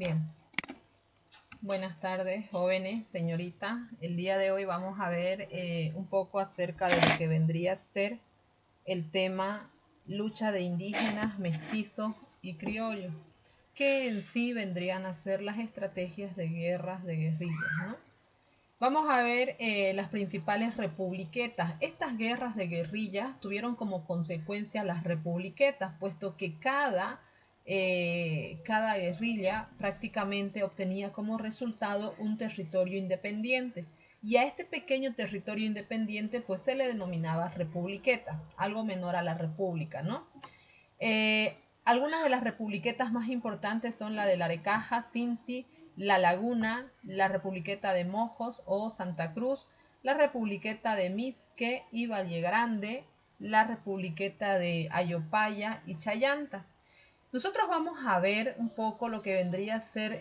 Bien, buenas tardes, jóvenes, señorita. El día de hoy vamos a ver un poco acerca de lo que vendría a ser el tema lucha de indígenas, mestizos y criollos, que en sí vendrían a ser las estrategias de guerras de guerrillas, ¿no? Vamos a ver las principales republiquetas. Estas guerras de guerrillas tuvieron como consecuencia las republiquetas, puesto que cada guerrilla prácticamente obtenía como resultado un territorio independiente. Y a este pequeño territorio independiente pues se le denominaba republiqueta, algo menor a la república, ¿no? Algunas de las republiquetas más importantes son la de Larecaja, Cinti, La Laguna, la Republiqueta de Mojos o Santa Cruz, la Republiqueta de Mizque y Valle Grande, la Republiqueta de Ayopaya y Chayanta. Nosotros vamos a ver un poco lo que vendría a ser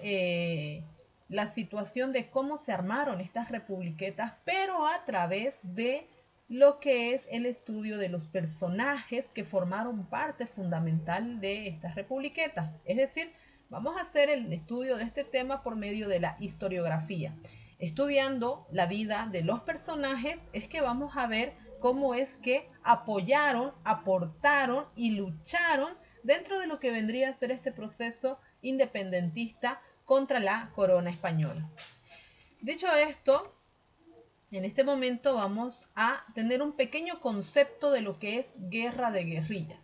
la situación de cómo se armaron estas republiquetas, pero a través de lo que es el estudio de los personajes que formaron parte fundamental de estas republiquetas. Es decir, vamos a hacer el estudio de este tema por medio de la historiografía. Estudiando la vida de los personajes es que vamos a ver cómo es que apoyaron, aportaron y lucharon dentro de lo que vendría a ser este proceso independentista contra la corona española. Dicho esto, en este momento vamos a tener un pequeño concepto de lo que es guerra de guerrillas.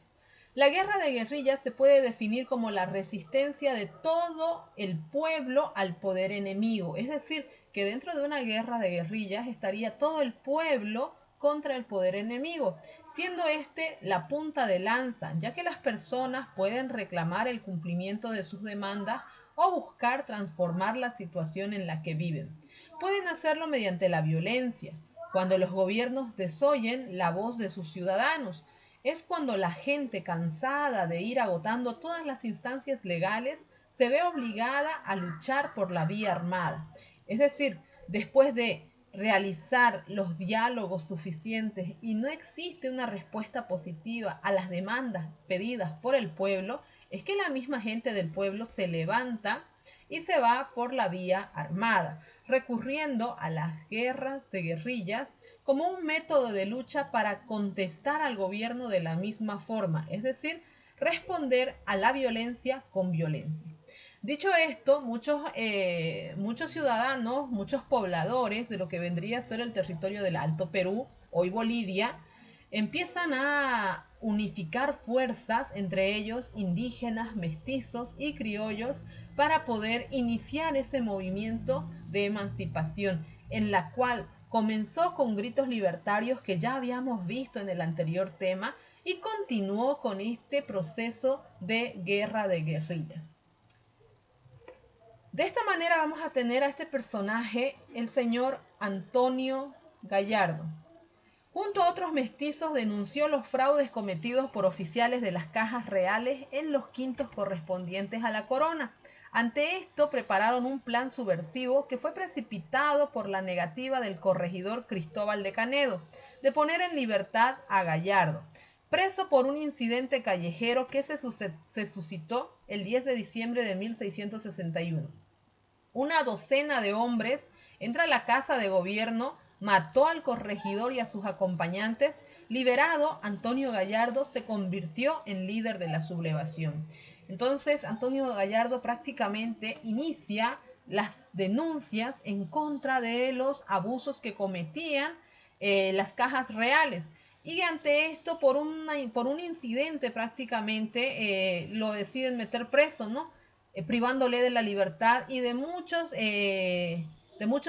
La guerra de guerrillas se puede definir como la resistencia de todo el pueblo al poder enemigo. Es decir, que dentro de una guerra de guerrillas estaría todo el pueblo contra el poder enemigo, siendo este la punta de lanza, ya que las personas pueden reclamar el cumplimiento de sus demandas o buscar transformar la situación en la que viven. Pueden hacerlo mediante la violencia, cuando los gobiernos desoyen la voz de sus ciudadanos. Es cuando la gente, cansada de ir agotando todas las instancias legales, se ve obligada a luchar por la vía armada. Es decir, después de realizar los diálogos suficientes y no existe una respuesta positiva a las demandas pedidas por el pueblo, es que la misma gente del pueblo se levanta y se va por la vía armada, recurriendo a las guerras de guerrillas como un método de lucha para contestar al gobierno de la misma forma, es decir, responder a la violencia con violencia. Dicho esto, muchos ciudadanos, muchos pobladores de lo que vendría a ser el territorio del Alto Perú, hoy Bolivia, empiezan a unificar fuerzas, entre ellos indígenas, mestizos y criollos, para poder iniciar ese movimiento de emancipación, en la cual comenzó con gritos libertarios que ya habíamos visto en el anterior tema y continuó con este proceso de guerra de guerrillas. De esta manera vamos a tener a este personaje, el señor Antonio Gallardo. Junto a otros mestizos denunció los fraudes cometidos por oficiales de las cajas reales en los quintos correspondientes a la corona. Ante esto prepararon un plan subversivo que fue precipitado por la negativa del corregidor Cristóbal de Canedo de poner en libertad a Gallardo, preso por un incidente callejero que se suscitó el 10 de diciembre de 1661. Una docena de hombres entra a la casa de gobierno, mató al corregidor y a sus acompañantes. Liberado, Antonio Gallardo se convirtió en líder de la sublevación. Entonces, Antonio Gallardo prácticamente inicia las denuncias en contra de los abusos que cometían las cajas reales. Y ante esto, por un incidente prácticamente, lo deciden meter preso, ¿no? Privándole de la libertad y de muchos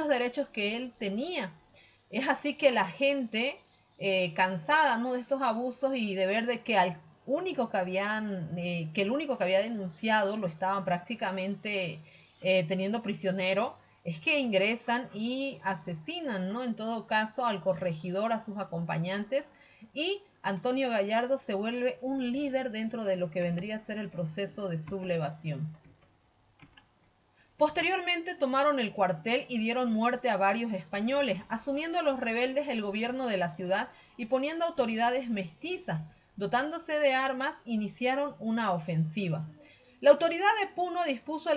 derechos que él tenía. Es así que la gente, cansada, ¿no?, de estos abusos y de ver de que el único que había denunciado lo estaban prácticamente teniendo prisionero, es que ingresan y asesinan, ¿no?, en todo caso al corregidor, a sus acompañantes, y Antonio Gallardo se vuelve un líder dentro de lo que vendría a ser el proceso de sublevación. Posteriormente tomaron el cuartel y dieron muerte a varios españoles, asumiendo los rebeldes el gobierno de la ciudad y poniendo autoridades mestizas. Dotándose de armas, iniciaron una ofensiva. La autoridad de Puno dispuso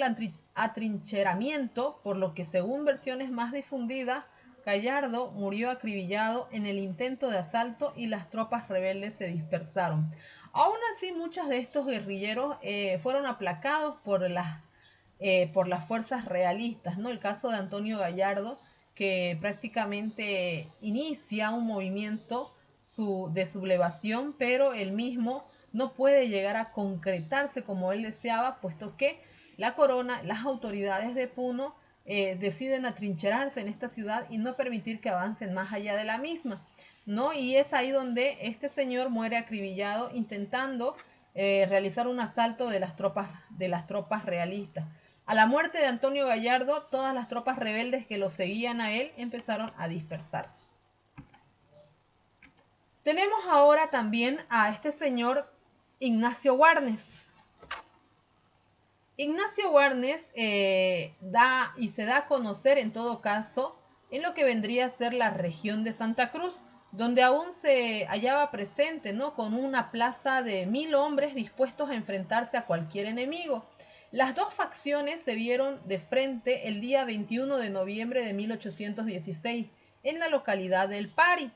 atrincheramiento, por lo que según versiones más difundidas, Gallardo murió acribillado en el intento de asalto y las tropas rebeldes se dispersaron. Aún así, muchos de estos guerrilleros fueron aplacados por las fuerzas realistas, ¿no? El caso de Antonio Gallardo, que prácticamente inicia un movimiento de sublevación, pero el mismo no puede llegar a concretarse como él deseaba, puesto que la corona, las autoridades de Puno, deciden atrincherarse en esta ciudad y no permitir que avancen más allá de la misma, ¿no? Y es ahí donde este señor muere acribillado intentando realizar un asalto de las tropas realistas. A la muerte de Antonio Gallardo, todas las tropas rebeldes que lo seguían a él empezaron a dispersarse. Tenemos ahora también a este señor Ignacio Warnes. Ignacio Warnes se da a conocer en todo caso en lo que vendría a ser la región de Santa Cruz, donde aún se hallaba presente, ¿no? Con una plaza de 1000 hombres dispuestos a enfrentarse a cualquier enemigo. Las dos facciones se vieron de frente el día 21 de noviembre de 1816 en la localidad del Pari,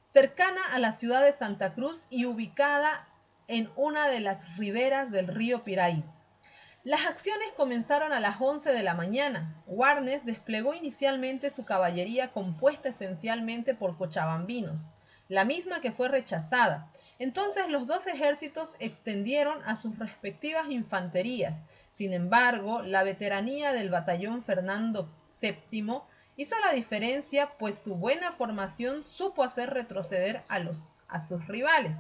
cercana a la ciudad de Santa Cruz y ubicada en una de las riberas del río Piraí. Las acciones comenzaron a las 11 de la mañana. Warnes desplegó inicialmente su caballería compuesta esencialmente por cochabambinos, la misma que fue rechazada. Entonces los dos ejércitos extendieron a sus respectivas infanterías. Sin embargo, la veteranía del batallón Fernando VII hizo la diferencia, pues su buena formación supo hacer retroceder a sus rivales,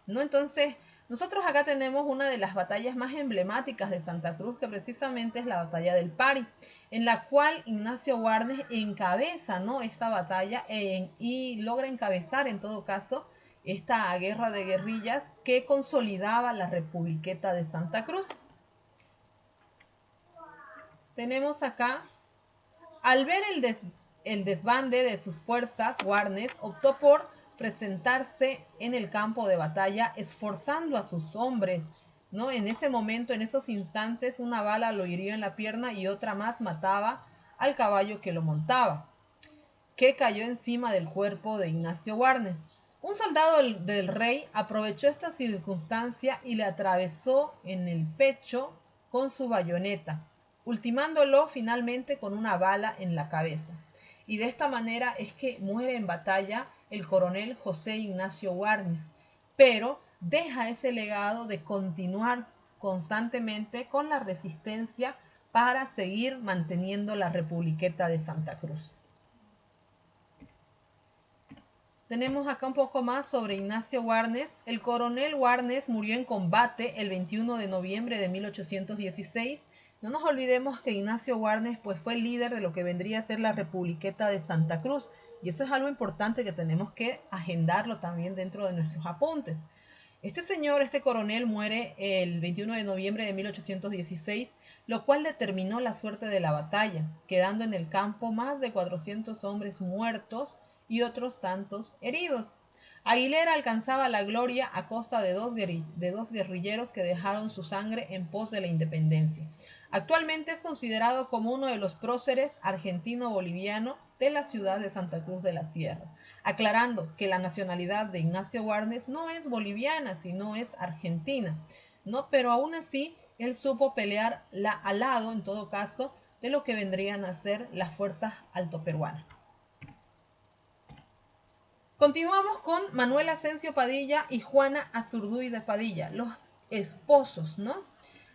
¿no? Entonces, nosotros acá tenemos una de las batallas más emblemáticas de Santa Cruz, que precisamente es la batalla del Pari, en la cual Ignacio Warnes encabeza, ¿no?, esta batalla y logra encabezar en todo caso esta guerra de guerrillas que consolidaba la Republiqueta de Santa Cruz. Tenemos acá, al ver el desbande de sus fuerzas, Warnes optó por presentarse en el campo de batalla esforzando a sus hombres, ¿no? En ese momento, en esos instantes, una bala lo hirió en la pierna y otra más mataba al caballo que lo montaba, que cayó encima del cuerpo de Ignacio Warnes. Un soldado del rey aprovechó esta circunstancia y le atravesó en el pecho con su bayoneta, ultimándolo finalmente con una bala en la cabeza. Y de esta manera es que muere en batalla el coronel José Ignacio Warnes, pero deja ese legado de continuar constantemente con la resistencia para seguir manteniendo la Republiqueta de Santa Cruz. Tenemos acá un poco más sobre Ignacio Warnes. El coronel Warnes murió en combate el 21 de noviembre de 1816. No nos olvidemos que Ignacio Warnes pues, fue el líder de lo que vendría a ser la Republiqueta de Santa Cruz. Y eso es algo importante que tenemos que agendarlo también dentro de nuestros apuntes. Este coronel, muere el 21 de noviembre de 1816, lo cual determinó la suerte de la batalla, quedando en el campo más de 400 hombres muertos y otros tantos heridos. Aguilera alcanzaba la gloria a costa de dos guerrilleros que dejaron su sangre en pos de la independencia. Actualmente es considerado como uno de los próceres argentino-boliviano de la ciudad de Santa Cruz de la Sierra, aclarando que la nacionalidad de Ignacio Warnes no es boliviana, sino es argentina, ¿no? Pero aún así, él supo pelear al lado, en todo caso, de lo que vendrían a ser las fuerzas altoperuanas. Continuamos con Manuel Asensio Padilla y Juana Azurduy de Padilla, los esposos, ¿no?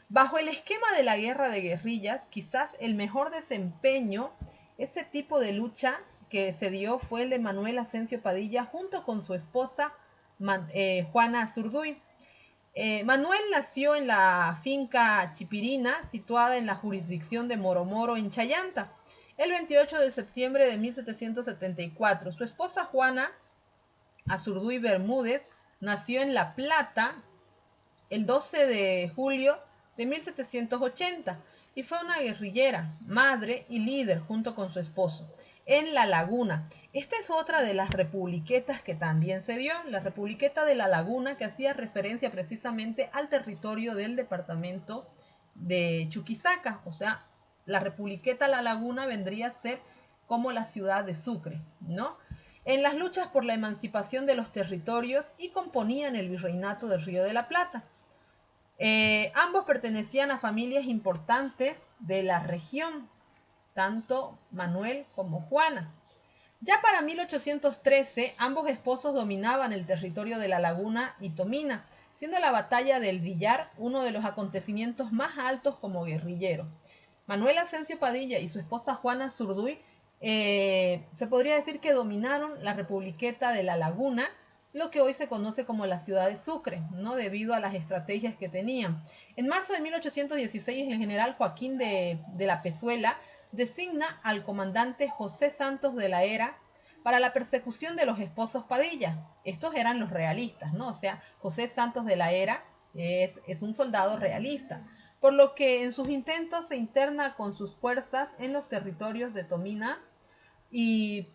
Bajo el esquema de la guerra de guerrillas, quizás el mejor desempeño, ese tipo de lucha que se dio fue el de Manuel Asensio Padilla junto con su esposa Juana Azurduy. Manuel nació en la finca Chipirina, situada en la jurisdicción de Moromoro, en Chayanta, el 28 de septiembre de 1774. Su esposa Juana Azurduy Bermúdez nació en La Plata el 12 de julio de 1780 y fue una guerrillera, madre y líder junto con su esposo en La Laguna. Esta es otra de las republiquetas que también se dio, la Republiqueta de La Laguna, que hacía referencia precisamente al territorio del departamento de Chuquisaca, o sea, la Republiqueta La Laguna vendría a ser como la ciudad de Sucre, ¿no? En las luchas por la emancipación de los territorios y componían el virreinato del Río de la Plata. Ambos pertenecían a familias importantes de la región, tanto Manuel como Juana. Ya para 1813, ambos esposos dominaban el territorio de La Laguna y Tomina, siendo la batalla del Villar uno de los acontecimientos más altos como guerrillero. Manuel Ascencio Padilla y su esposa Juana Zurduy se podría decir que dominaron la Republiqueta de La Laguna, lo que hoy se conoce como la ciudad de Sucre, ¿no? Debido a las estrategias que tenían. En marzo de 1816, el general Joaquín de la Pezuela designa al comandante José Santos de la Hera para la persecución de los esposos Padilla. Estos eran los realistas, ¿no? O sea, José Santos de la Hera es un soldado realista, por lo que en sus intentos se interna con sus fuerzas en los territorios de Tomina y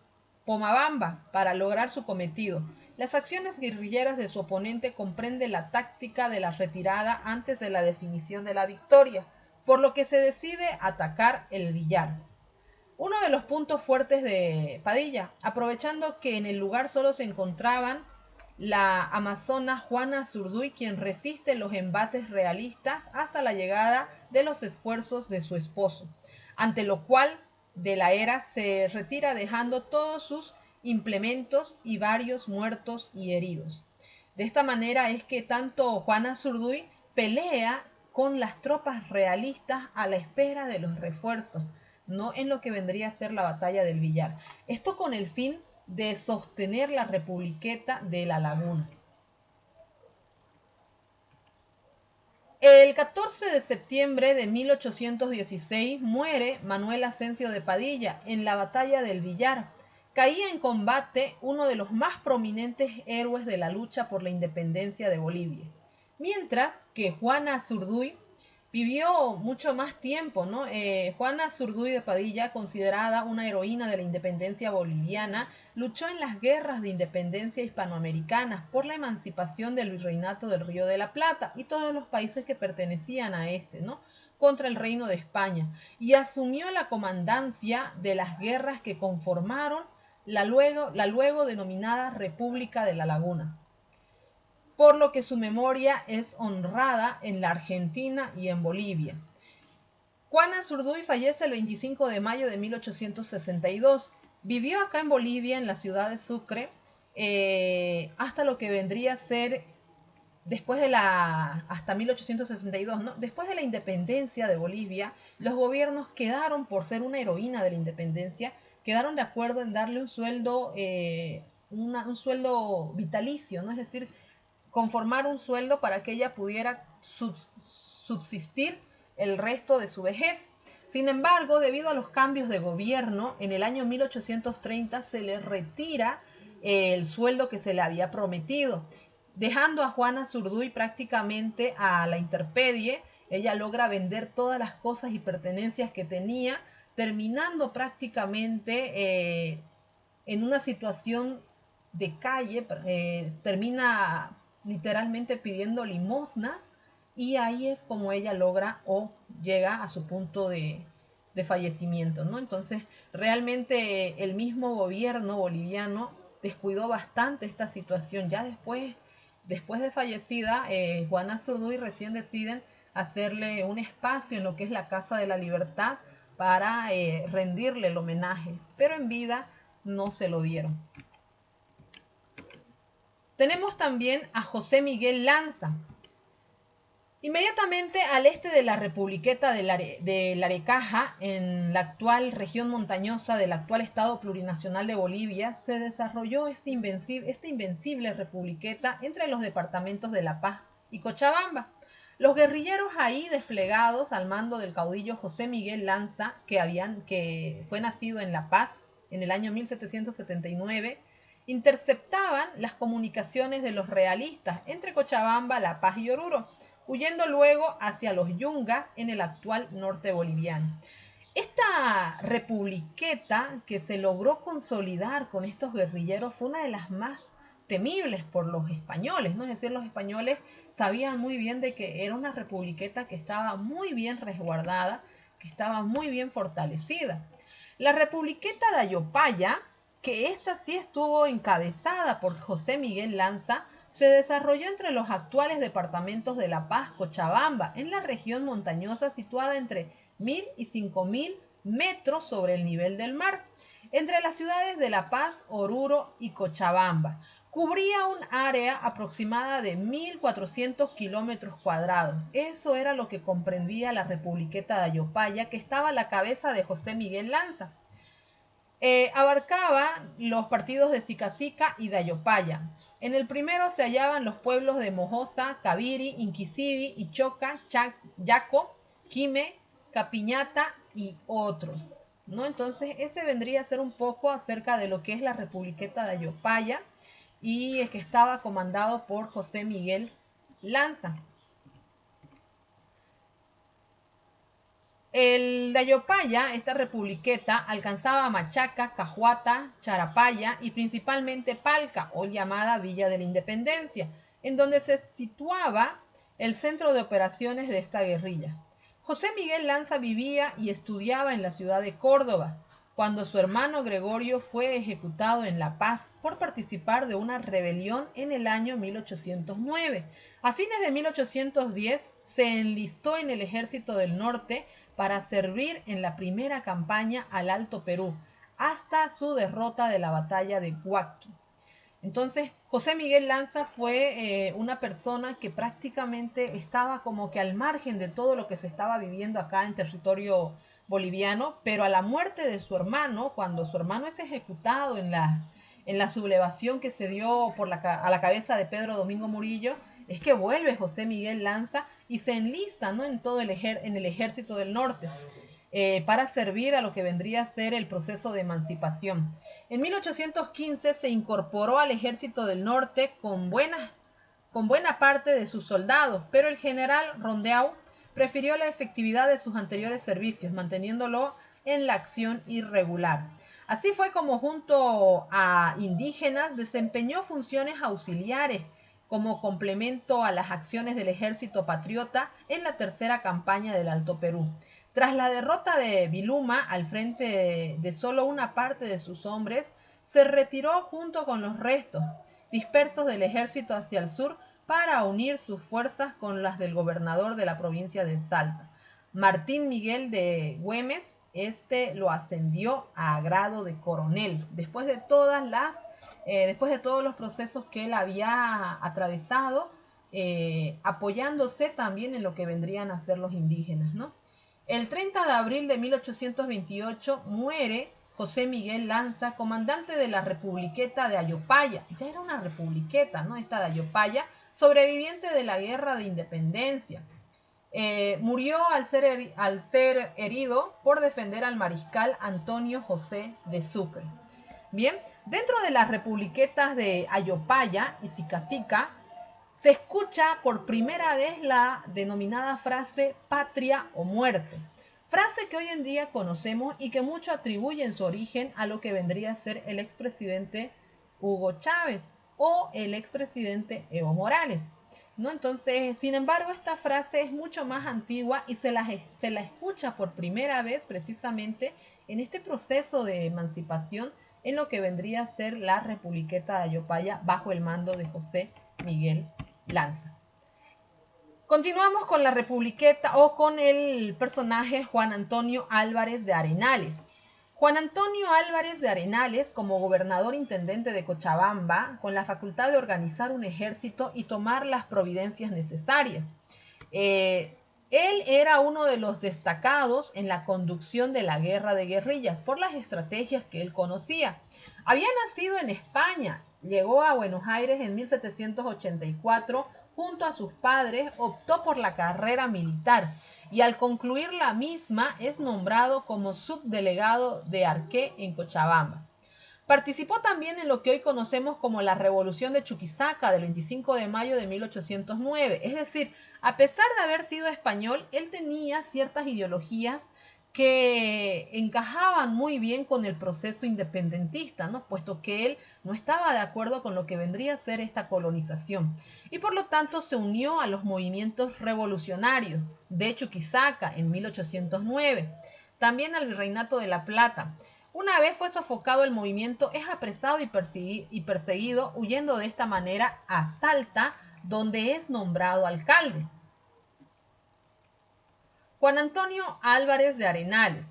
Pomabamba para lograr su cometido. Las acciones guerrilleras de su oponente comprenden la táctica de la retirada antes de la definición de la victoria, por lo que se decide atacar el Villar, uno de los puntos fuertes de Padilla, aprovechando que en el lugar solo se encontraban la amazona Juana Zurduy, quien resiste los embates realistas hasta la llegada de los esfuerzos de su esposo, ante lo cual de la Hera se retira dejando todos sus implementos y varios muertos y heridos. De esta manera es que tanto Juana Zurduy pelea con las tropas realistas a la espera de los refuerzos, no en lo que vendría a ser la batalla del Villar. Esto con el fin de sostener la Republiqueta de La Laguna. El 14 de septiembre de 1816 muere Manuel Ascencio de Padilla en la batalla del Villar. Caía en combate uno de los más prominentes héroes de la lucha por la independencia de Bolivia. Mientras que Juana Zurduy vivió mucho más tiempo, ¿no? Juana Zurduy de Padilla, considerada una heroína de la independencia boliviana, luchó en las guerras de independencia hispanoamericanas por la emancipación del virreinato del Río de la Plata y todos los países que pertenecían a este, ¿no? Contra el Reino de España, y asumió la comandancia de las guerras que conformaron la luego denominada República de La Laguna, por lo que su memoria es honrada en la Argentina y en Bolivia. Juana Zurduy fallece el 25 de mayo de 1862. Vivió acá en Bolivia, en la ciudad de Sucre, hasta lo que vendría a ser hasta 1862, ¿no? Después de la independencia de Bolivia, los gobiernos quedaron, por ser una heroína de la independencia, quedaron de acuerdo en darle un sueldo, un sueldo vitalicio, ¿no? Es decir, conformar un sueldo para que ella pudiera subsistir el resto de su vejez. Sin embargo, debido a los cambios de gobierno, en el año 1830 se le retira el sueldo que se le había prometido, dejando a Juana Zurduy prácticamente a la intemperie. Ella logra vender todas las cosas y pertenencias que tenía, terminando prácticamente en una situación de calle, termina literalmente pidiendo limosnas, y ahí es como ella logra o llega a su punto de fallecimiento, ¿no? Entonces, realmente el mismo gobierno boliviano descuidó bastante esta situación. Ya después de fallecida, Juana Zurduy recién deciden hacerle un espacio en lo que es la Casa de la Libertad para rendirle el homenaje, pero en vida no se lo dieron. Tenemos también a José Miguel Lanza. Inmediatamente al este de la Republiqueta de Larecaja, en la actual región montañosa del actual Estado Plurinacional de Bolivia, se desarrolló esta invencible republiqueta entre los departamentos de La Paz y Cochabamba. Los guerrilleros ahí desplegados al mando del caudillo José Miguel Lanza, que fue nacido en La Paz en el año 1779, interceptaban las comunicaciones de los realistas entre Cochabamba, La Paz y Oruro, huyendo luego hacia los Yungas en el actual norte boliviano. Esta republiqueta que se logró consolidar con estos guerrilleros fue una de las más temibles por los españoles, ¿no? Es decir, los españoles sabían muy bien de que era una republiqueta que estaba muy bien resguardada, que estaba muy bien fortalecida. La republiqueta de Ayopaya, que esta sí estuvo encabezada por José Miguel Lanza, se desarrolló entre los actuales departamentos de La Paz, Cochabamba, en la región montañosa situada entre 1000 y 5000 metros sobre el nivel del mar, entre las ciudades de La Paz, Oruro y Cochabamba. Cubría un área aproximada de 1400 kilómetros cuadrados. Eso era lo que comprendía la republiqueta de Ayopaya, que estaba a la cabeza de José Miguel Lanza. Abarcaba los partidos de Sicacica y de Ayopaya. En el primero se hallaban los pueblos de Mojosa, Caviri, Inquisibi, Ichoca, Yaco, Quime, Capiñata y otros, ¿no? Entonces ese vendría a ser un poco acerca de lo que es la republiqueta de Ayopaya, y es que estaba comandado por José Miguel Lanza. El de Ayopaya, esta republiqueta, alcanzaba Machaca, Cajuata, Charapaya y principalmente Palca, o llamada Villa de la Independencia, en donde se situaba el centro de operaciones de esta guerrilla. José Miguel Lanza vivía y estudiaba en la ciudad de Córdoba, cuando su hermano Gregorio fue ejecutado en La Paz por participar de una rebelión en el año 1809. A fines de 1810 se enlistó en el Ejército del Norte para servir en la primera campaña al Alto Perú, hasta su derrota de la batalla de Huaqui. Entonces, José Miguel Lanza fue una persona que prácticamente estaba como que al margen de todo lo que se estaba viviendo acá en territorio boliviano, pero a la muerte de su hermano, cuando su hermano es ejecutado en la sublevación que se dio a la cabeza de Pedro Domingo Murillo, es que vuelve José Miguel Lanza y se enlista, ¿no?, en el Ejército del Norte, para servir a lo que vendría a ser el proceso de emancipación. En 1815 se incorporó al Ejército del Norte con buena parte de sus soldados, pero el general Rondeau prefirió la efectividad de sus anteriores servicios, manteniéndolo en la acción irregular. Así fue como junto a indígenas desempeñó funciones auxiliares como complemento a las acciones del ejército patriota en la tercera campaña del Alto Perú. Tras la derrota de Viluma al frente de solo una parte de sus hombres, se retiró junto con los restos dispersos del ejército hacia el sur para unir sus fuerzas con las del gobernador de la provincia de Salta, Martín Miguel de Güemes. Este lo ascendió a grado de coronel, después de todos los procesos que él había atravesado, apoyándose también en lo que vendrían a ser los indígenas, ¿no? El 30 de abril de 1828 muere José Miguel Lanza, comandante de la republiqueta de Ayopaya. Ya era una republiqueta, ¿no?, esta de Ayopaya, sobreviviente de la guerra de independencia. Murió al ser herido por defender al mariscal Antonio José de Sucre. Bien, dentro de las republiquetas de Ayopaya y Sicacica se escucha por primera vez la denominada frase patria o muerte, frase que hoy en día conocemos y que muchos atribuyen su origen a lo que vendría a ser el expresidente Hugo Chávez o el expresidente Evo Morales, ¿no? Entonces, sin embargo, esta frase es mucho más antigua y se la escucha por primera vez precisamente en este proceso de emancipación en lo que vendría a ser la republiqueta de Ayopaya bajo el mando de José Miguel Lanza. Continuamos con la republiqueta o con el personaje Juan Antonio Álvarez de Arenales. Juan Antonio Álvarez de Arenales, como gobernador intendente de Cochabamba, con la facultad de organizar un ejército y tomar las providencias necesarias. Él era uno de los destacados en la conducción de la guerra de guerrillas por las estrategias que él conocía. Había nacido en España, llegó a Buenos Aires en 1784, junto a sus padres optó por la carrera militar y al concluir la misma es nombrado como subdelegado de Arqué en Cochabamba. Participó también en lo que hoy conocemos como la Revolución de Chuquisaca del 25 de mayo de 1809. Es decir, a pesar de haber sido español, él tenía ciertas ideologías que encajaban muy bien con el proceso independentista, ¿no? Puesto que él no estaba de acuerdo con lo que vendría a ser esta colonización y por lo tanto se unió a los movimientos revolucionarios de Chuquisaca en 1809, también al Virreinato de La Plata. Una vez fue sofocado el movimiento, es apresado y perseguido, huyendo de esta manera a Salta, donde es nombrado alcalde. Juan Antonio Álvarez de Arenales.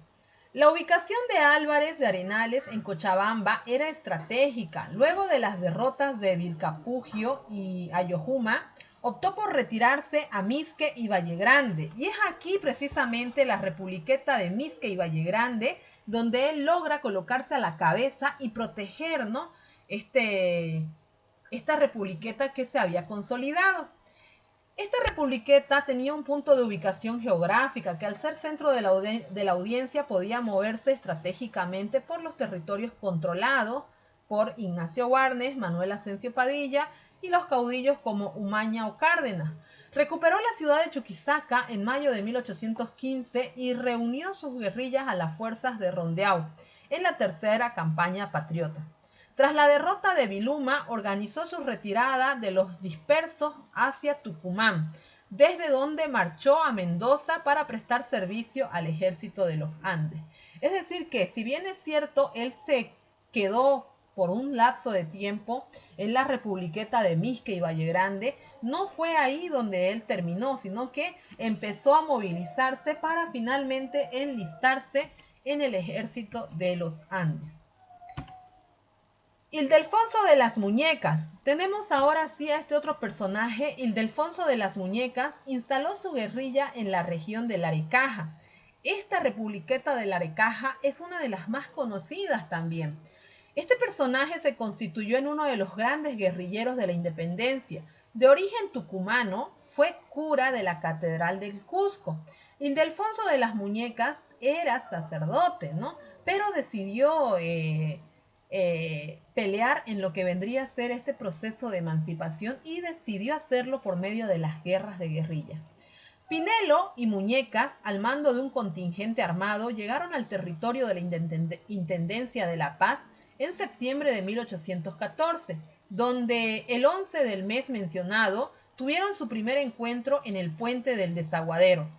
La ubicación de Álvarez de Arenales en Cochabamba era estratégica. Luego de las derrotas de Vilcapugio y Ayohuma, optó por retirarse a Misque y Vallegrande. Y es aquí precisamente la Republiqueta de Misque y Vallegrande donde él logra colocarse a la cabeza y proteger, ¿no? Esta Republiqueta que se había consolidado. Esta republiqueta tenía un punto de ubicación geográfica que al ser centro de la audiencia podía moverse estratégicamente por los territorios controlados por Ignacio Warnes, Manuel Asensio Padilla y los caudillos como Umaña o Cárdenas. Recuperó la ciudad de Chuquisaca en mayo de 1815 y reunió sus guerrillas a las fuerzas de Rondeau en la tercera campaña patriota. Tras la derrota de Viluma, organizó su retirada de los dispersos hacia Tucumán, desde donde marchó a Mendoza para prestar servicio al ejército de los Andes. Es decir que, si bien es cierto, él se quedó por un lapso de tiempo en la Republiqueta de Misque y Vallegrande, no fue ahí donde él terminó, sino que empezó a movilizarse para finalmente enlistarse en el ejército de los Andes. Ildefonso de las Muñecas. Tenemos ahora sí a este otro personaje. Ildefonso de las Muñecas instaló su guerrilla en la región de Larecaja. Esta republiqueta de Larecaja es una de las más conocidas también. Este personaje se constituyó en uno de los grandes guerrilleros de la independencia. De origen tucumano, fue cura de la Catedral del Cusco. Ildefonso de las Muñecas era sacerdote, ¿no? Pero decidió pelear en lo que vendría a ser este proceso de emancipación y decidió hacerlo por medio de las guerras de guerrilla. Pinelo y Muñecas, al mando de un contingente armado, llegaron al territorio de la Intendencia de La Paz en septiembre de 1814, donde el 11 del mes mencionado tuvieron su primer encuentro en el puente del Desaguadero.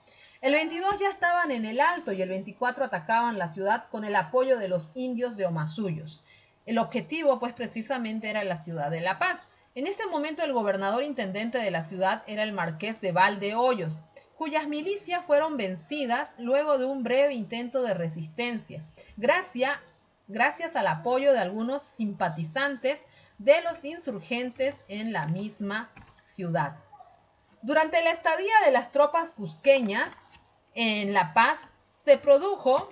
El 22 ya estaban en el Alto y el 24 atacaban la ciudad con el apoyo de los indios de Omasuyos. El objetivo, pues, precisamente era la ciudad de La Paz. En ese momento el gobernador intendente de la ciudad era el marqués de Valdehoyos, cuyas milicias fueron vencidas luego de un breve intento de resistencia, gracias al apoyo de algunos simpatizantes de los insurgentes en la misma ciudad. Durante la estadía de las tropas cusqueñas en La Paz se produjo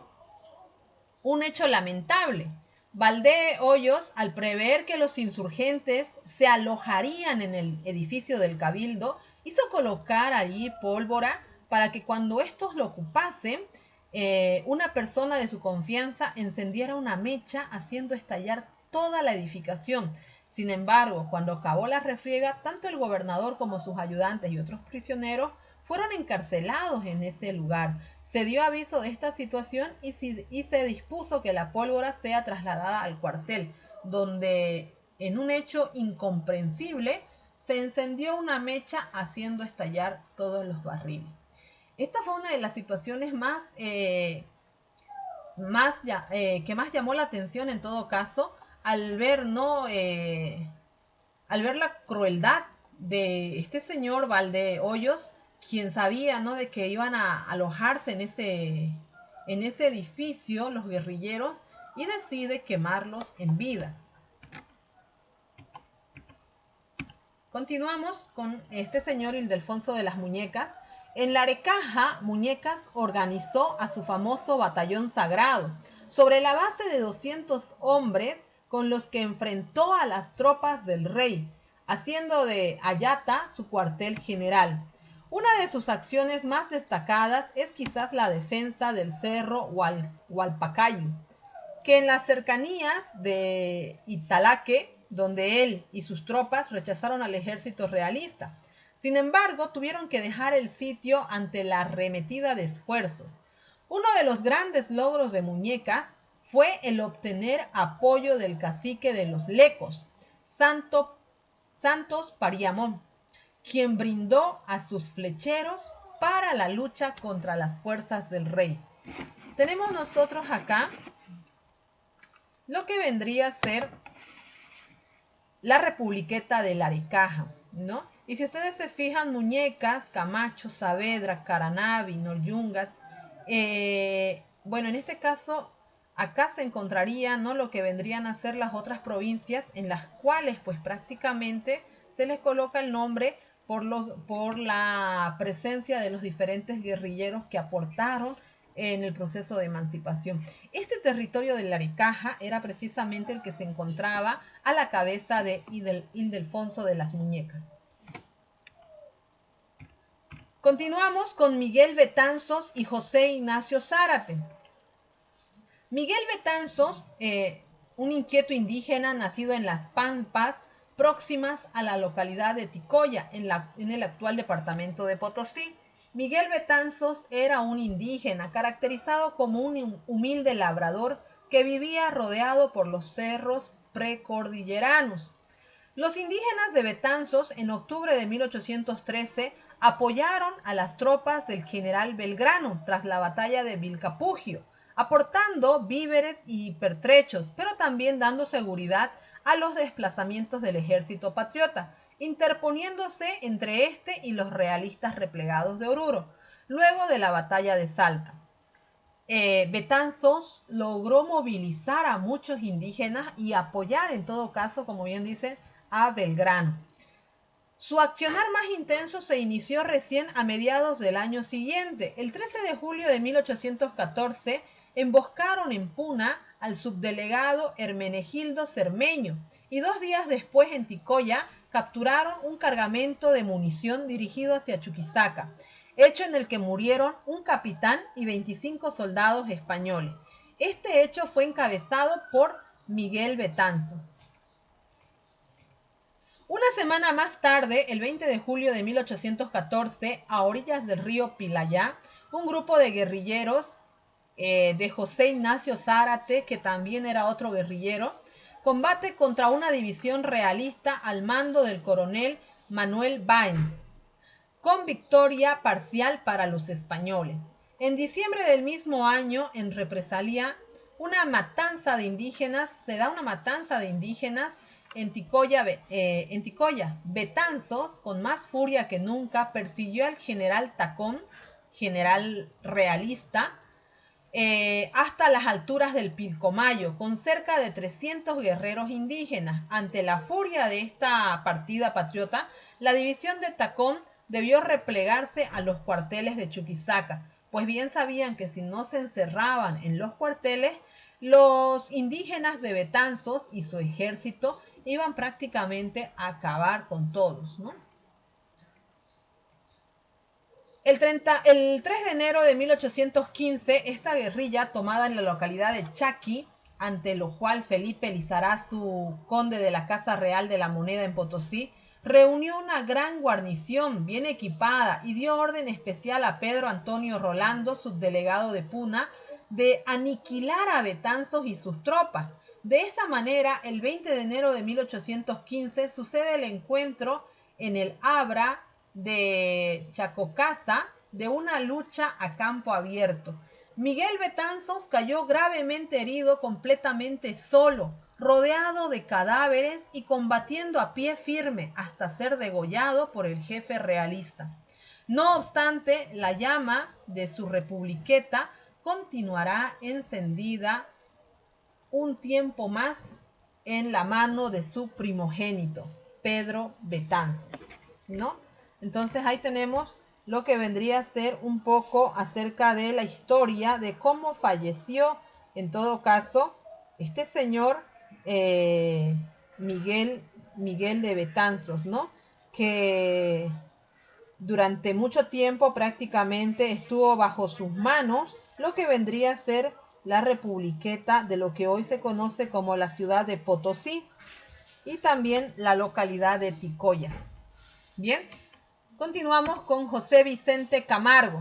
un hecho lamentable. Valdehoyos, al prever que los insurgentes se alojarían en el edificio del Cabildo, hizo colocar allí pólvora para que cuando estos lo ocupasen, una persona de su confianza encendiera una mecha haciendo estallar toda la edificación. Sin embargo, cuando acabó la refriega, tanto el gobernador como sus ayudantes y otros prisioneros fueron encarcelados en ese lugar. Se dio aviso de esta situación y se dispuso que la pólvora sea trasladada al cuartel, donde, en un hecho incomprensible, se encendió una mecha haciendo estallar todos los barriles. Esta fue una de las situaciones que más llamó la atención en todo caso, al ver, al ver la crueldad de este señor Valdehoyos, quien sabía, ¿no?, de que iban a alojarse en ese edificio los guerrilleros, y decide quemarlos en vida. Continuamos con este señor Ildefonso de las Muñecas. En Larecaja, Muñecas organizó a su famoso batallón sagrado, sobre la base de 200 hombres con los que enfrentó a las tropas del rey, haciendo de Ayata su cuartel general. Una de sus acciones más destacadas es quizás la defensa del cerro Hualpacayo, que en las cercanías de Italaque, donde él y sus tropas rechazaron al ejército realista. Sin embargo, tuvieron que dejar el sitio ante la arremetida de esfuerzos. Uno de los grandes logros de Muñecas fue el obtener apoyo del cacique de los Lecos, Santos Pariamón, quien brindó a sus flecheros para la lucha contra las fuerzas del rey. Tenemos nosotros acá lo que vendría a ser la Republiqueta de Laricaja, ¿no? Y si ustedes se fijan, Muñecas, Camacho, Saavedra, Caranavi, Noryungas, bueno, en este caso, acá se encontraría, ¿no?, lo que vendrían a ser las otras provincias en las cuales, pues prácticamente se les coloca el nombre por la presencia de los diferentes guerrilleros que aportaron en el proceso de emancipación. Este territorio de Laricaja era precisamente el que se encontraba a la cabeza de Ildefonso de las Muñecas. Continuamos con Miguel Betanzos y José Ignacio Zárate. Miguel Betanzos, un inquieto indígena nacido en las Pampas, próximas a la localidad de Ticoya, en el actual departamento de Potosí. Miguel Betanzos era un indígena caracterizado como un humilde labrador que vivía rodeado por los cerros precordilleranos. Los indígenas de Betanzos, en octubre de 1813, apoyaron a las tropas del general Belgrano tras la batalla de Vilcapugio, aportando víveres y pertrechos, pero también dando seguridad a los desplazamientos del ejército patriota, interponiéndose entre este y los realistas replegados de Oruro, luego de la batalla de Salta. Betanzos logró movilizar a muchos indígenas y apoyar, en todo caso, como bien dice, a Belgrano. Su accionar más intenso se inició recién a mediados del año siguiente. El 13 de julio de 1814 emboscaron en Puna al subdelegado Hermenegildo Cermeño y 2 días después en Ticoya capturaron un cargamento de munición dirigido hacia Chuquisaca, hecho en el que murieron un capitán y 25 soldados españoles. Este hecho fue encabezado por Miguel Betanzos. Una semana más tarde, el 20 de julio de 1814, a orillas del río Pilayá, un grupo de guerrilleros de José Ignacio Zárate, que también era otro guerrillero, combate contra una división realista al mando del coronel Manuel Báenz, con victoria parcial para los españoles. En diciembre del mismo año, en represalia, se da una matanza de indígenas en Ticoya. Betanzos, con más furia que nunca, persiguió al general Tacón, general realista, hasta las alturas del Pilcomayo, con cerca de 300 guerreros indígenas. Ante la furia de esta partida patriota, la división de Tacón debió replegarse a los cuarteles de Chuquisaca, pues bien sabían que si no se encerraban en los cuarteles, los indígenas de Betanzos y su ejército iban prácticamente a acabar con todos, ¿no? El 3 de enero de 1815, esta guerrilla, tomada en la localidad de Chaqui, ante lo cual Felipe Lizarazu, conde de la Casa Real de la Moneda en Potosí, reunió una gran guarnición bien equipada y dio orden especial a Pedro Antonio Rolando, subdelegado de Puna, de aniquilar a Betanzos y sus tropas. De esa manera, el 20 de enero de 1815 sucede el encuentro en el Abra de Chacocasa de una lucha a campo abierto. Miguel Betanzos cayó gravemente herido, completamente solo, rodeado de cadáveres y combatiendo a pie firme hasta ser degollado por el jefe realista. No obstante, la llama de su republiqueta continuará encendida un tiempo más en la mano de su primogénito, Pedro Betanzos, ¿no? Entonces ahí tenemos lo que vendría a ser un poco acerca de la historia de cómo falleció, en todo caso, este señor Miguel de Betanzos, ¿no? Que durante mucho tiempo prácticamente estuvo bajo sus manos lo que vendría a ser la republiqueta de lo que hoy se conoce como la ciudad de Potosí y también la localidad de Ticoya. Bien, continuamos con José Vicente Camargo.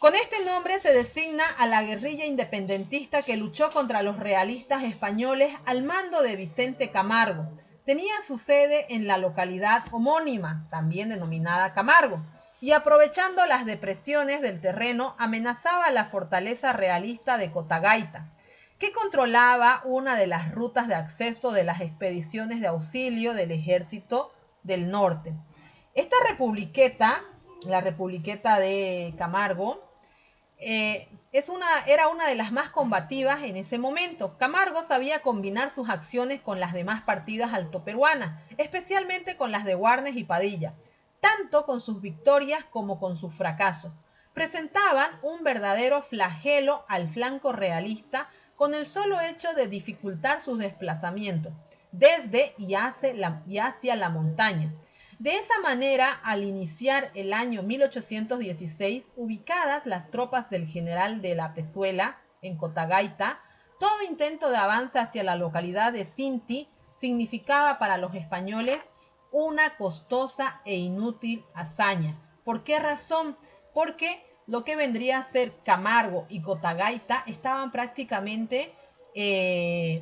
Con este nombre se designa a la guerrilla independentista que luchó contra los realistas españoles al mando de Vicente Camargo. Tenía su sede en la localidad homónima, también denominada Camargo, y aprovechando las depresiones del terreno amenazaba la fortaleza realista de Cotagaita, que controlaba una de las rutas de acceso de las expediciones de auxilio del ejército del norte. Esta republiqueta, la republiqueta de Camargo, era una de las más combativas en ese momento. Camargo sabía combinar sus acciones con las demás partidas altoperuanas, especialmente con las de Warnes y Padilla, tanto con sus victorias como con sus fracasos. Presentaban un verdadero flagelo al flanco realista con el solo hecho de dificultar sus desplazamientos desde y hacia la montaña. De esa manera, al iniciar el año 1816, ubicadas las tropas del general de la Pezuela en Cotagaita, todo intento de avance hacia la localidad de Cinti significaba para los españoles una costosa e inútil hazaña. ¿Por qué razón? Porque lo que vendría a ser Camargo y Cotagaita estaban prácticamente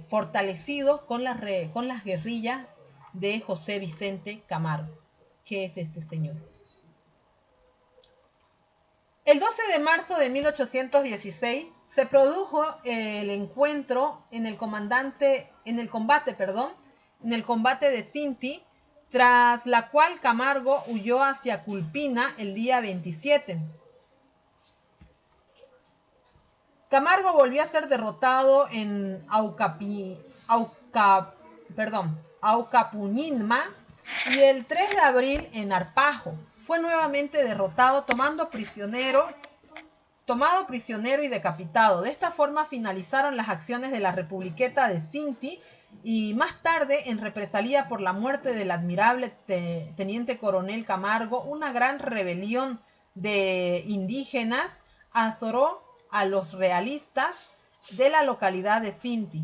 fortalecidos con las guerrillas de José Vicente Camargo. ¿Qué es este señor? El 12 de marzo de 1816 se produjo el encuentro en el combate de Cinti, tras la cual Camargo huyó hacia Culpina el día 27. Camargo volvió a ser derrotado en Aucapuñinma y el 3 de abril en Arpajo. Fue nuevamente derrotado, tomado prisionero y decapitado. De esta forma finalizaron las acciones de la republiqueta de Cinti y más tarde, en represalia por la muerte del admirable teniente coronel Camargo, una gran rebelión de indígenas azoró a los realistas de la localidad de Cinti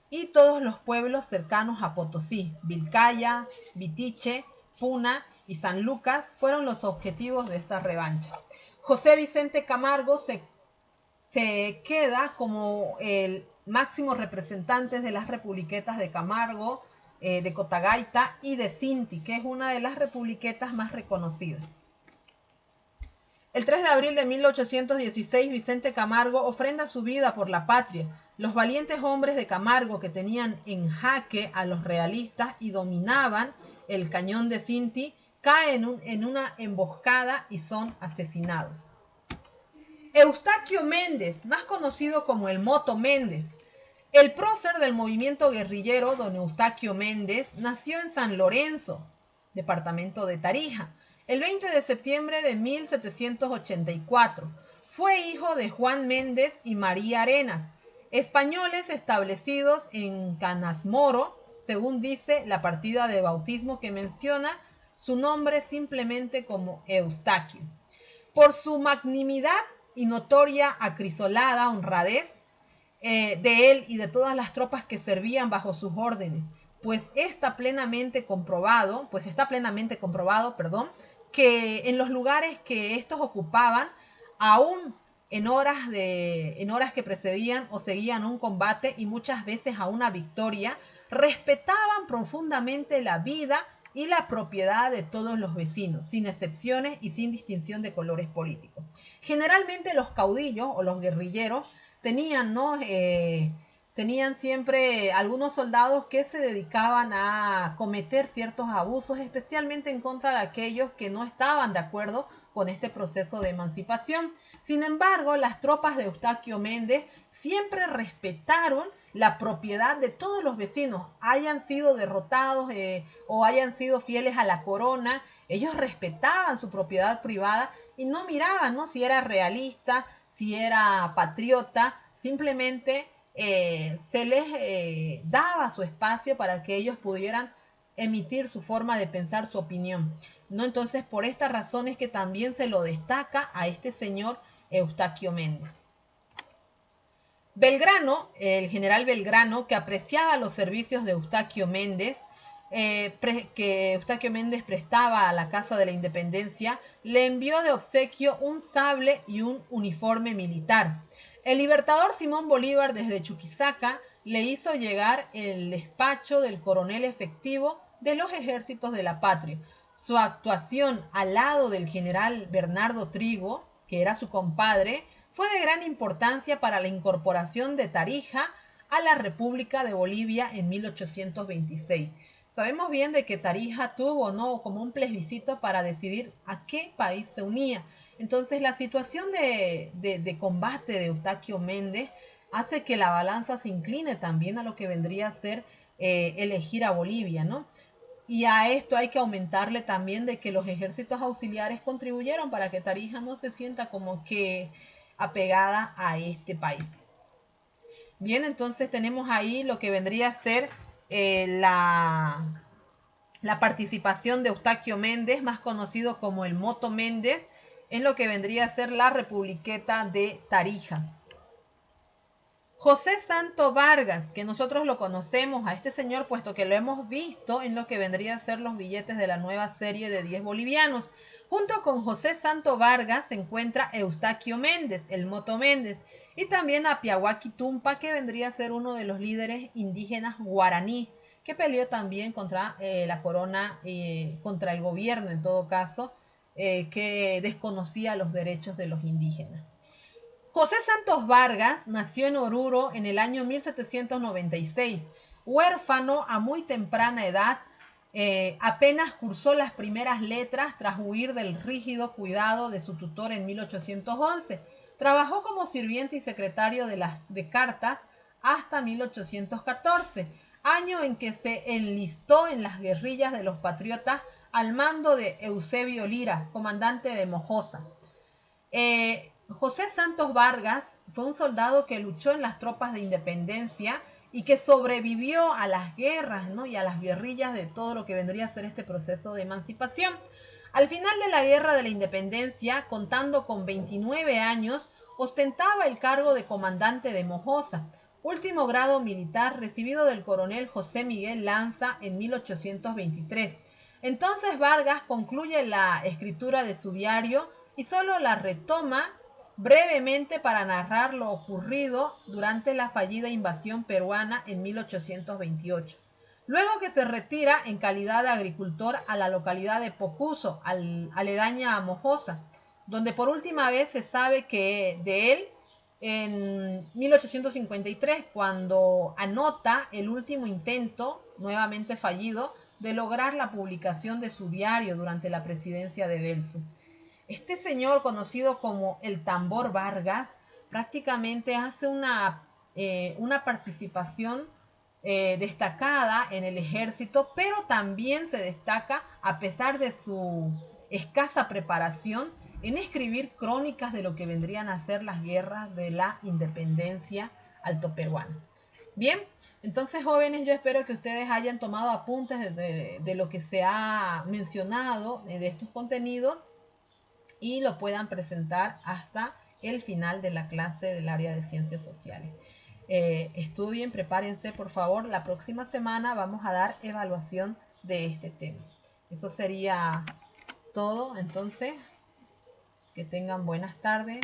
y todos los pueblos cercanos a Potosí. Vilcaya, Vitiche, Puna y San Lucas fueron los objetivos de esta revancha. José Vicente Camargo se queda como el máximo representante de las republiquetas de Camargo, de Cotagaita y de Cinti, que es una de las republiquetas más reconocidas. El 3 de abril de 1816, Vicente Camargo ofrenda su vida por la patria. Los valientes hombres de Camargo, que tenían en jaque a los realistas y dominaban el cañón de Cinti, caen en una emboscada y son asesinados. Eustaquio Méndez, más conocido como el Moto Méndez, el prócer del movimiento guerrillero, don Eustaquio Méndez, nació en San Lorenzo, departamento de Tarija, el 20 de septiembre de 1784. Fue hijo de Juan Méndez y María Arenas, españoles establecidos en Canasmoro, según dice la partida de bautismo que menciona su nombre simplemente como Eustaquio. Por su magnanimidad y notoria acrisolada honradez de él y de todas las tropas que servían bajo sus órdenes, pues está plenamente comprobado, que en los lugares que estos ocupaban, aún en horas que precedían o seguían un combate y muchas veces a una victoria, respetaban profundamente la vida y la propiedad de todos los vecinos, sin excepciones y sin distinción de colores políticos. Generalmente los caudillos o los guerrilleros tenían siempre algunos soldados que se dedicaban a cometer ciertos abusos, especialmente en contra de aquellos que no estaban de acuerdo con este proceso de emancipación. Sin embargo, las tropas de Eustaquio Méndez siempre respetaron la propiedad de todos los vecinos, hayan sido derrotados o hayan sido fieles a la corona. Ellos respetaban su propiedad privada y no miraban, ¿no?, si era realista, si era patriota, simplemente se les daba su espacio para que ellos pudieran emitir su forma de pensar, su opinión, ¿no? Entonces, por esta razón es que también se lo destaca a este señor Eustaquio Méndez. Belgrano, el general Belgrano, que apreciaba los servicios de Eustaquio Méndez, que Eustaquio Méndez prestaba a la Casa de la Independencia, le envió de obsequio un sable y un uniforme militar. El libertador Simón Bolívar desde Chuquisaca le hizo llegar el despacho del coronel efectivo de los ejércitos de la patria. Su actuación al lado del general Bernardo Trigo, que era su compadre, fue de gran importancia para la incorporación de Tarija a la República de Bolivia en 1826. Sabemos bien de que Tarija tuvo, ¿no?, como un plebiscito para decidir a qué país se unía. Entonces la situación de combate de Eustaquio Méndez hace que la balanza se incline también a lo que vendría a ser elegir a Bolivia, ¿no? Y a esto hay que aumentarle también de que los ejércitos auxiliares contribuyeron para que Tarija no se sienta como que apegada a este país. Bien, entonces tenemos ahí lo que vendría a ser la participación de Eustaquio Méndez, más conocido como el Moto Méndez, en lo que vendría a ser la Republiqueta de Tarija. José Santo Vargas, que nosotros lo conocemos a este señor, puesto que lo hemos visto en lo que vendría a ser los billetes de la nueva serie de 10 bolivianos. Junto con José Santo Vargas se encuentra Eustaquio Méndez, el Moto Méndez, y también a Piahuaki Tumpa, que vendría a ser uno de los líderes indígenas guaraní, que peleó también contra la corona, contra el gobierno en todo caso, que desconocía los derechos de los indígenas. José Santos Vargas nació en Oruro en el año 1796. Huérfano a muy temprana edad, apenas cursó las primeras letras tras huir del rígido cuidado de su tutor en 1811. Trabajó como sirviente y secretario de cartas hasta 1814, año en que se enlistó en las guerrillas de los patriotas al mando de Eusebio Lira, comandante de Mojosa. José Santos Vargas fue un soldado que luchó en las tropas de independencia y que sobrevivió a las guerras, ¿no?, y a las guerrillas de todo lo que vendría a ser este proceso de emancipación. Al final de la guerra de la independencia, contando con 29 años, ostentaba el cargo de comandante de Mojosa, último grado militar recibido del coronel José Miguel Lanza en 1823. Entonces Vargas concluye la escritura de su diario y solo la retoma brevemente para narrar lo ocurrido durante la fallida invasión peruana en 1828. Luego que se retira en calidad de agricultor a la localidad de Pocuso, aledaña a Mojosa, donde por última vez se sabe que de él en 1853, cuando anota el último intento, nuevamente fallido, de lograr la publicación de su diario durante la presidencia de Belsu. Este señor, conocido como el Tambor Vargas, prácticamente hace una participación destacada en el ejército, pero también se destaca, a pesar de su escasa preparación, en escribir crónicas de lo que vendrían a ser las guerras de la independencia altoperuana. Bien, entonces jóvenes, yo espero que ustedes hayan tomado apuntes de lo que se ha mencionado de estos contenidos y lo puedan presentar hasta el final de la clase del área de ciencias sociales. Estudien, prepárense por favor, la próxima semana vamos a dar evaluación de este tema. Eso sería todo, entonces, que tengan buenas tardes.